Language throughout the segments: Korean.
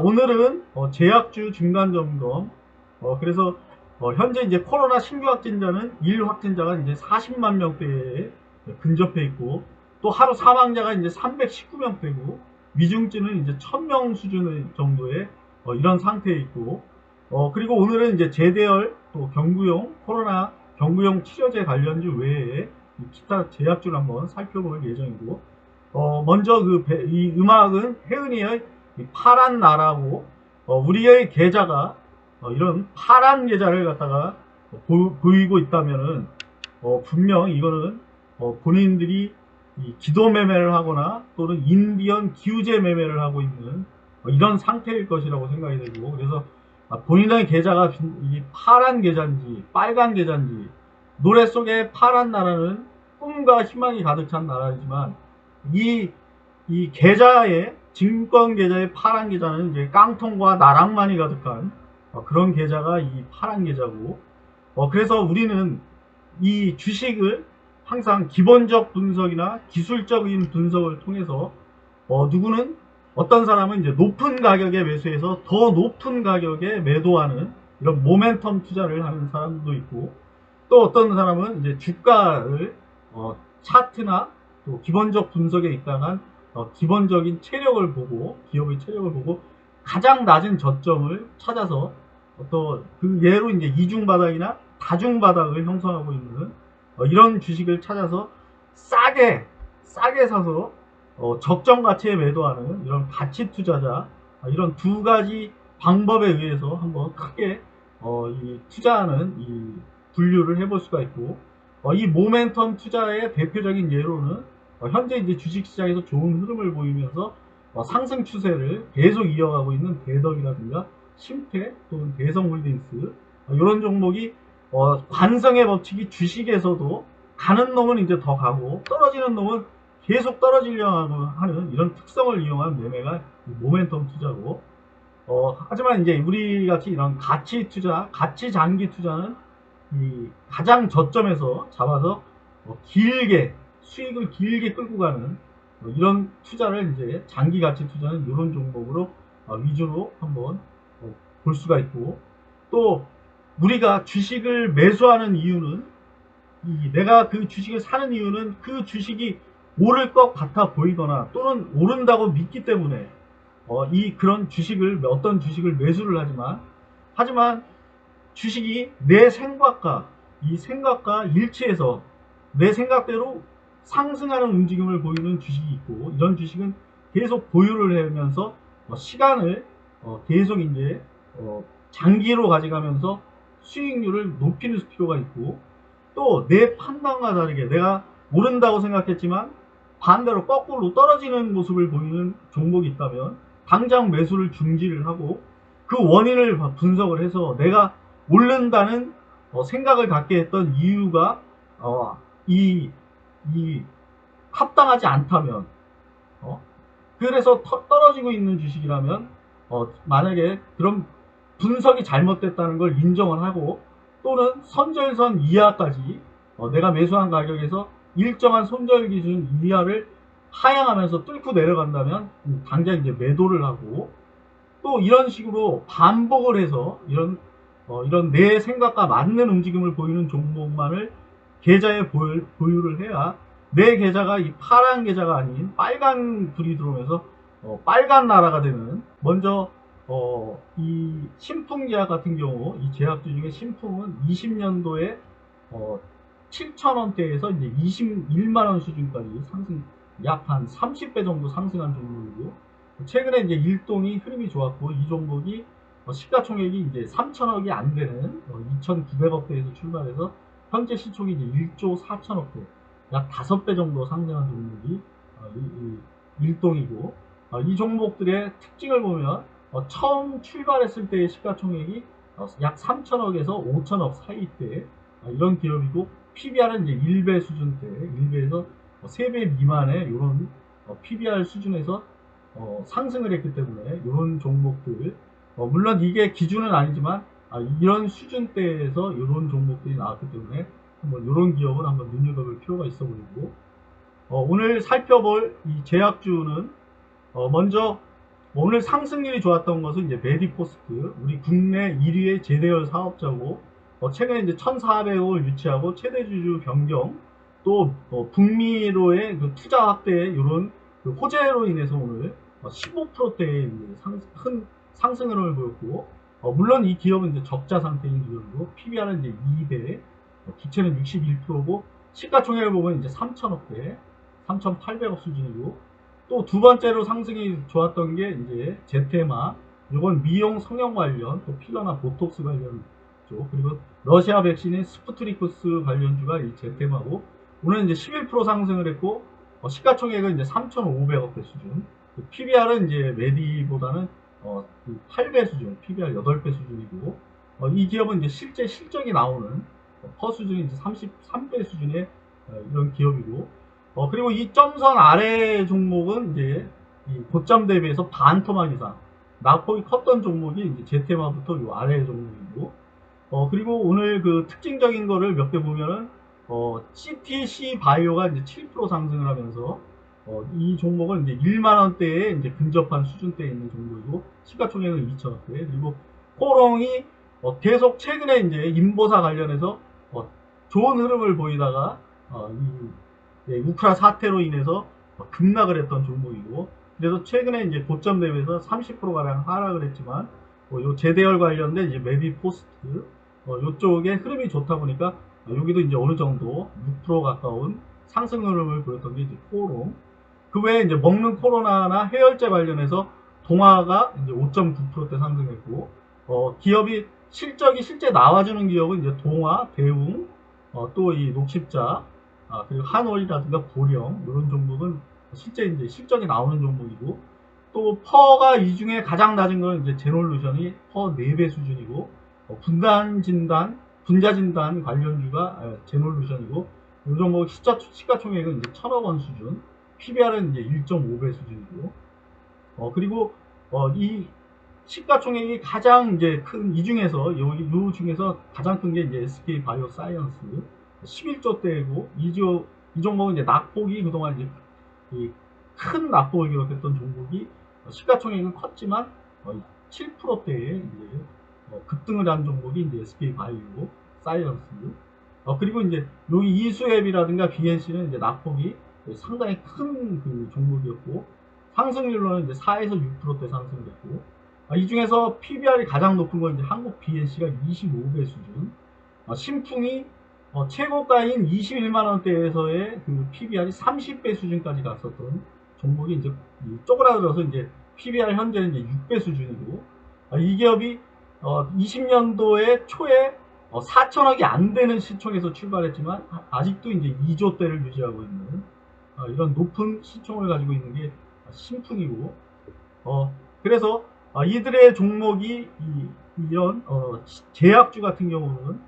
오늘은 제약주 중간 점검. 그래서 현재 이제 코로나 신규 확진자는 일 확진자가 이제 40만 명대에 근접해 있고, 또 하루 사망자가 이제 319명대고, 위중증은 이제 1000명 수준 정도의 이런 상태에 있고, 그리고 오늘은 이제 제대열 또 경구용 코로나 경구용 치료제 관련주 외에 기타 제약주를 한번 살펴볼 예정이고, 먼저 이 음악은 혜은이의 파란 나라고, 우리의 계좌가 이런 파란 계좌를 갖다가 보이고 있다면은 분명 이거는 본인들이 이 기도 매매를 하거나 또는 인디언 기우제 매매를 하고 있는 이런 상태일 것이라고 생각이 되고, 그래서 본인의 계좌가 이 파란 계좌인지 빨간 계좌인지, 노래 속에 파란 나라는 꿈과 희망이 가득 찬 나라이지만, 이 계좌에, 증권 계좌의 파란 계좌는 이제 깡통과 나락만이 가득한 그런 계좌가 이 파란 계좌고, 그래서 우리는 이 주식을 항상 기본적 분석이나 기술적인 분석을 통해서 누구는, 어떤 사람은 이제 높은 가격에 매수해서 더 높은 가격에 매도하는 이런 모멘텀 투자를 하는 사람도 있고, 또 어떤 사람은 이제 주가를 차트나 또 기본적 분석에 입각한 기본적인 체력을 보고, 기업의 체력을 보고 가장 낮은 저점을 찾아서 또 그 예로 이제 이중 바닥이나 다중 바닥을 형성하고 있는 이런 주식을 찾아서 싸게 사서 적정 가치에 매도하는 이런 가치 투자자, 이런 두 가지 방법에 의해서 한번 크게 이 투자하는 이 분류를 해볼 수가 있고, 이 모멘텀 투자의 대표적인 예로는 현재 이제 주식시장에서 좋은 흐름을 보이면서 상승 추세를 계속 이어가고 있는 대덕이라든가 심태 또는 대성홀딩스, 이런 종목이 관성의 법칙이 주식에서도 가는 놈은 이제 더 가고 떨어지는 놈은 계속 떨어지려고 하는 이런 특성을 이용한 매매가 모멘텀 투자고, 하지만 이제 우리 같이 이런 가치 투자, 가치 장기 투자는 이 가장 저점에서 잡아서 길게 수익을 길게 끌고 가는 이런 투자를 이제 장기 가치 투자는 이런 종목으로 위주로 한번 볼 수가 있고, 또 우리가 주식을 매수하는 이유는, 내가 그 주식을 사는 이유는 그 주식이 오를 것 같아 보이거나 또는 오른다고 믿기 때문에 그런 주식을, 어떤 주식을 매수를 하지만 주식이 내 생각과 일치해서 내 생각대로 상승하는 움직임을 보이는 주식이 있고, 이런 주식은 계속 보유를 하면서 시간을 계속 이제 장기로 가져가면서 수익률을 높이는 필요가 있고, 또 내 판단과 다르게 내가 오른다고 생각했지만 반대로 거꾸로 떨어지는 모습을 보이는 종목이 있다면 당장 매수를 중지를 하고, 그 원인을 분석을 해서 내가 오른다는 생각을 갖게 했던 이유가 이 합당하지 않다면, 그래서 떨어지고 있는 주식이라면 만약에 그런 분석이 잘못됐다는 걸 인정을 하고, 또는 손절선 이하까지 내가 매수한 가격에서 일정한 손절 기준 이하를 하향하면서 뚫고 내려간다면 당장 이제 매도를 하고, 또 이런 식으로 반복을 해서 이런 내 생각과 맞는 움직임을 보이는 종목만을 계좌에 보유를 해야 내 계좌가 이 파란 계좌가 아닌 빨간 불이 들어오면서 빨간 나라가 되는. 먼저 이 신풍제약 같은 경우, 이 제약주 중에 신풍은 20년도에 7,000원대에서 이제 21만원 수준까지 상승, 약 한 30배 정도 상승한 종목이고, 최근에 이제 일동이 흐름이 좋았고, 이 종목이 시가총액이 이제 3천억이 안 되는 2,900억대에서 출발해서 현재 시총이 이제 1조 4천억대, 약 5배 정도 상승한 종목이 일동이고, 이 종목들의 특징을 보면 처음 출발했을 때의 시가총액이 약 3천억에서 5천억 사이대 이런 기업이고, PBR은 이제 1배 수준대, 1배에서 3배 미만의 이런 PBR 수준에서 상승을 했기 때문에 이런 종목들, 물론 이게 기준은 아니지만 이런 수준대에서 이런 종목들이 나왔기 때문에 한번 이런 기업은 한번 눈여겨볼 필요가 있어 보이고, 오늘 살펴볼 이 제약주는 먼저 오늘 상승률이 좋았던 것은 이제 메디포스트, 우리 국내 1위의 제대열 사업자고, 최근에 이제 1,400억을 유치하고 최대 주주 변경, 또 북미로의 그 투자 확대 이런 그 호재로 인해서 오늘 15%대의 큰 상승 흐름을 보였고, 물론 이 기업은 이제 적자 상태인 기업이고 PBR은 이제 2배, 기체는 61%고 시가총액을 보면 이제 3,000억대, 3,800억 수준이고, 또 두 번째로 상승이 좋았던 게 이제 제테마, 이건 미용 성형 관련, 또 필러나 보톡스 관련 쪽, 그리고 러시아 백신인 스푸트니쿠스 관련주가 이 제테마고, 오늘 이제 11% 상승을 했고, 시가총액은 이제 3,500억대 수준, PBR은 이제 메디보다는 8배 수준, PBR 8배 수준이고, 이 기업은 이제 실제 실적이 나오는 퍼 수준이 이제 33배 수준의 이런 기업이고, 그리고 이 점선 아래 종목은 이제 이 고점 대비해서 반 토막 이상 낙폭이 컸던 종목이 이제 제테마부터 이 아래 종목이고, 그리고 오늘 그 특징적인 거를 몇 개 보면은 CTC 바이오가 이제 7% 상승을 하면서 이 종목은 이제 1만 원대에 이제 근접한 수준대에 있는 종목이고 시가총액은 2천억대. 그리고 코롱이 계속 최근에 이제 인보사 관련해서 좋은 흐름을 보이다가 우크라 사태로 인해서 급락을 했던 종목이고, 그래서 최근에 이제 고점 대비해서 30%가량 하락을 했지만, 요 제대열 관련된 이제 메디포스트, 요쪽에 흐름이 좋다 보니까, 여기도 이제 어느 정도 6% 가까운 상승 흐름을 보였던 게 이제 코롱. 그 외에 이제 먹는 코로나나 해열제 관련해서 동아가 이제 5.9%대 상승했고, 기업이 실적이 실제 나와주는 기업은 이제 동아, 대웅, 또 이 녹십자, 그리고 한올이라든가 보령, 이런 종목은 실제 이제 실적이 나오는 종목이고, 또 퍼가 이 중에 가장 낮은 건 이제 제놀루션이 퍼 4배 수준이고, 분자 진단 관련주가 제놀루션이고, 이 종목 시가총액은 이제 1,000억 원 수준, PBR은 이제 1.5배 수준이고, 그리고 이 시가총액이 가장 이제 큰 이 중에서 요 중에서 가장 큰 게 이제 SK 바이오사이언스 11조대고, 이 종목은 이제 낙폭이 그동안 이제 큰 낙폭을 기록했던 종목이 시가총액은 컸지만 7%대에 이제 급등을 한 종목이 이제 SK 바이오 사이언스. 그리고 이제 여기 이수앱이라든가 BNC는 이제 낙폭이 상당히 큰 그 종목이었고, 상승률로는 이제 4에서 6%대 상승됐고, 이 중에서 PBR이 가장 높은 건 이제 한국 BNC가 25배 수준, 신풍이 최고가인 21만 원대에서의 그 PBR이 30배 수준까지 갔었던 종목이 이제 쪼그라들어서 이제 PBR 현재는 이제 6배 수준이고, 이 기업이 20년도에 초에 4천억이 안 되는 시총에서 출발했지만 아직도 이제 2조대를 유지하고 있는 이런 높은 시총을 가지고 있는 게 신풍이고, 그래서 이들의 종목이 이런 제약주 같은 경우는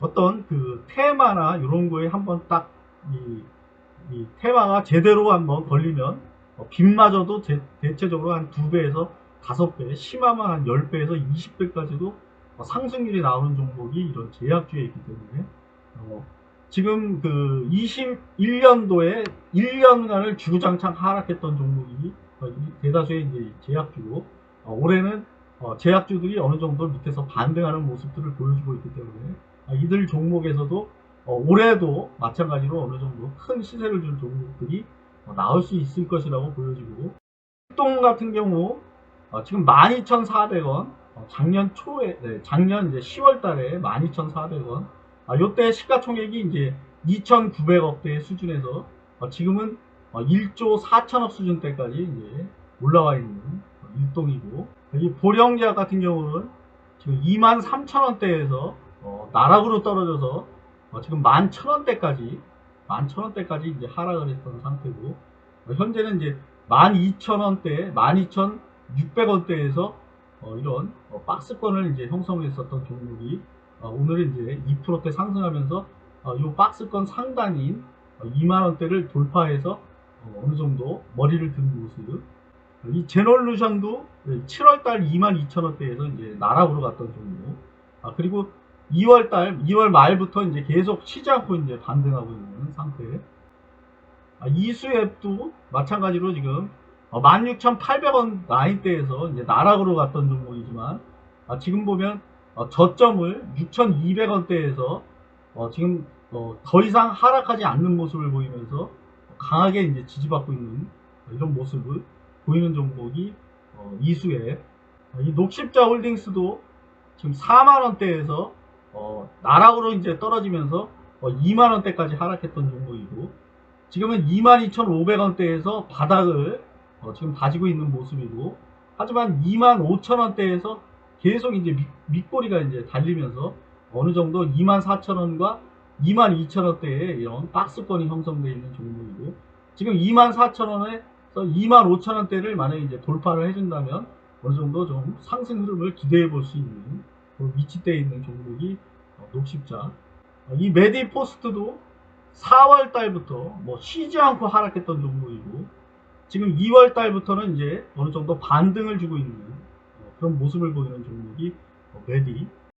어떤 그 테마나 이런 거에 한번 딱 이 테마가 제대로 한번 걸리면 빚마저도 대체적으로 한 2배에서 5배, 심하면 한 10배에서 20배까지도 상승률이 나오는 종목이 이런 제약주에 있기 때문에, 지금 그 21년도에 1년간을 주구장창 하락했던 종목이 대다수의 이제 제약주고, 올해는 제약주들이 어느 정도 밑에서 반등하는 모습들을 보여주고 있기 때문에, 이들 종목에서도 올해도 마찬가지로 어느 정도 큰 시세를 준 종목들이 나올 수 있을 것이라고 보여지고, 활동 같은 경우 지금 12,400원, 작년 초에, 작년 이제 10월 달에 12,400원, 요때 시가총액이 이제 2,900억대 수준에서 지금은 1조 4천억 수준대까지 이제 올라와 있는 일동이고, 이 보령제약 같은 경우는 지금 23,000원대에서 나락으로 떨어져서 지금 11,000원대까지 이제 하락을 했던 상태고, 현재는 이제 12,000원대, 12,600원대에서 이런 박스권을 이제 형성했었던 종목이 오늘은 이제 2%대 상승하면서 이 박스권 상단인 2만원대를 돌파해서 어느 정도 머리를 든 모습. 이 제놀루션도 7월달 22,000원대에서 이제 나락으로 갔던 종목. 그리고 2월 말부터 이제 계속 쉬지 않고 이제 반등하고 있는 상태. 이수앱도 마찬가지로 지금 16,800원 라인대에서 이제 나락으로 갔던 종목이지만 지금 보면 저점을 6,200원대에서 지금 더 이상 하락하지 않는 모습을 보이면서 강하게 이제 지지받고 있는 이런 모습을 보이는 종목이 이수에 이 녹십자 홀딩스도 지금 4만원대에서 나락으로 이제 떨어지면서 2만원대까지 하락했던 종목이고 지금은 22,500원대에서 바닥을 지금 다지고 있는 모습이고 하지만 25,000원대에서 계속 이제 밑꼬리가 이제 달리면서 어느 정도 24,000원과 22,000원대에 이런 박스권이 형성되어 있는 종목이고 지금 24,000원에서 25,000원대를 만약에 이제 돌파를 해준다면 어느 정도 좀 상승 흐름을 기대해 볼 수 있는 위치대에 있는 종목이 녹십자. 이 메디포스트도 4월 달부터 뭐 쉬지 않고 하락했던 종목이고 지금 2월 달부터는 이제 어느 정도 반등을 주고 있는 그런 모습을 보이는 종목이 메디.